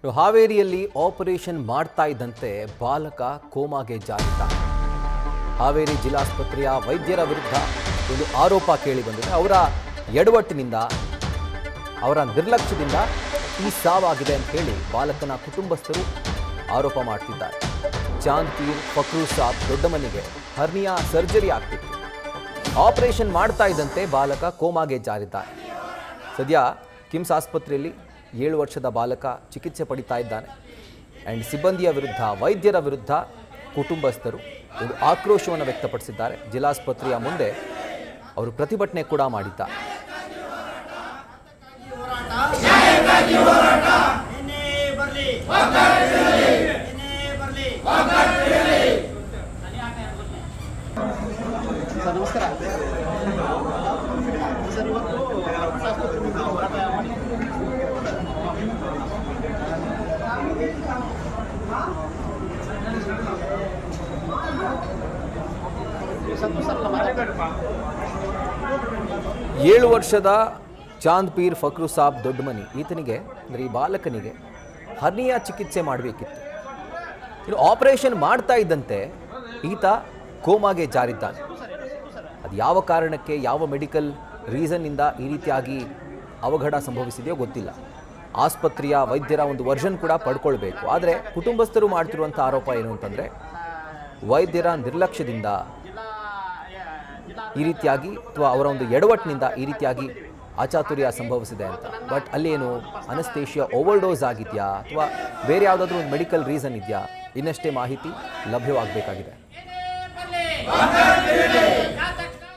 ಹಾವೇರಿಯಲ್ಲಿ ಆಪರೇಷನ್ ಮಾಡ್ತಾ ಇದ್ದಂತೆ ಬಾಲಕ ಕೋಮಾಗೆ ಜಾರಿದ. ಹಾವೇರಿ ಜಿಲ್ಲಾಸ್ಪತ್ರೆಯ ವೈದ್ಯರ ವಿರುದ್ಧ ಒಂದು ಆರೋಪ ಕೇಳಿ ಬಂದಿದೆ. ಅವರ ಎಡವಟ್ಟಿನಿಂದ, ಅವರ ನಿರ್ಲಕ್ಷ್ಯದಿಂದ ಈ ಸಾವಾಗಿದೆ ಅಂತ ಹೇಳಿ ಬಾಲಕನ ಕುಟುಂಬಸ್ಥರು ಆರೋಪ ಮಾಡ್ತಿದ್ದಾರೆ. ಚಾಂದ್ಪೀರ್ ಫಕ್ರೂಸಾಬ್ ದೊಡ್ಡಮನಿಗೆ ಹರ್ನಿಯಾ ಸರ್ಜರಿ ಆಗ್ತಿತ್ತು. ಆಪರೇಷನ್ ಮಾಡ್ತಾ ಇದ್ದಂತೆ ಬಾಲಕ ಕೋಮಾಗೆ ಜಾರಿದ್ದಾನೆ. ಸದ್ಯ ಕಿಮ್ಸ್ ಆಸ್ಪತ್ರೆಯಲ್ಲಿ 7 ವರ್ಷದ ಬಾಲಕ ಚಿಕಿತ್ಸೆ ಪಡಿತಾ ಇದ್ದಾನೆ. ಆ್ಯಂಡ್ ಸಿಬ್ಬಂದಿಯ ವಿರುದ್ಧ, ವೈದ್ಯರ ವಿರುದ್ಧ ಕುಟುಂಬಸ್ಥರು ಒಂದು ಆಕ್ರೋಶವನ್ನು ವ್ಯಕ್ತಪಡಿಸಿದ್ದಾರೆ. ಜಿಲ್ಲಾಸ್ಪತ್ರೆಯ ಮುಂದೆ ಅವರು ಪ್ರತಿಭಟನೆ ಕೂಡ ಮಾಡಿದ್ದಾರೆ. ನಮಸ್ಕಾರ ಏಳು ವರ್ಷದ ಚಾಂದ್ಪೀರ್ ಫಕ್ರೂಸಾಬ್ ದೊಡ್ಡಮನಿ ಈತನಿಗೆ ಅಂದರೆ ಈ ಬಾಲಕನಿಗೆ ಹರ್ನಿಯಾ ಚಿಕಿತ್ಸೆ ಮಾಡಬೇಕಿತ್ತು. ಇನ್ನು ಆಪರೇಷನ್ ಮಾಡ್ತಾ ಇದ್ದಂತೆ ಈತ ಕೋಮಾಗೆ ಜಾರಿದ್ದಾನೆ. ಅದು ಯಾವ ಕಾರಣಕ್ಕೆ, ಯಾವ ಮೆಡಿಕಲ್ ರೀಸನ್ನಿಂದ ಈ ರೀತಿಯಾಗಿ ಅವಘಡ ಸಂಭವಿಸಿದೆಯೋ ಗೊತ್ತಿಲ್ಲ. ಆಸ್ಪತ್ರೆಯ ವೈದ್ಯರ ಒಂದು ವರ್ಷನ್ ಕೂಡ ಪಡ್ಕೊಳ್ಬೇಕು. ಆದರೆ ಕುಟುಂಬಸ್ಥರು ಮಾಡ್ತಿರುವಂಥ ಆರೋಪ ಏನು ಅಂತಂದರೆ ವೈದ್ಯರ ನಿರ್ಲಕ್ಷ್ಯದಿಂದ ಈ ರೀತಿಯಾಗಿ ಅಥವಾ ಅವರ ಒಂದು ಎಡವಟ್ಟಿನಿಂದ ಈ ರೀತಿಯಾಗಿ ಅಚಾತುರ್ಯ ಸಂಭವಿಸಿದೆ ಅಂತ. ಬಟ್ ಅಲ್ಲೇನು ಅನಸ್ತೇಷಿಯಾ ಓವರ್ಡೋಸ್ ಆಗಿದೆಯಾ ಅಥವಾ ಬೇರೆ ಯಾವುದಾದ್ರೂ ಒಂದು ಮೆಡಿಕಲ್ ರೀಸನ್ ಇದೆಯಾ, ಇನ್ನಷ್ಟೇ ಮಾಹಿತಿ ಲಭ್ಯವಾಗಬೇಕಾಗಿದೆ.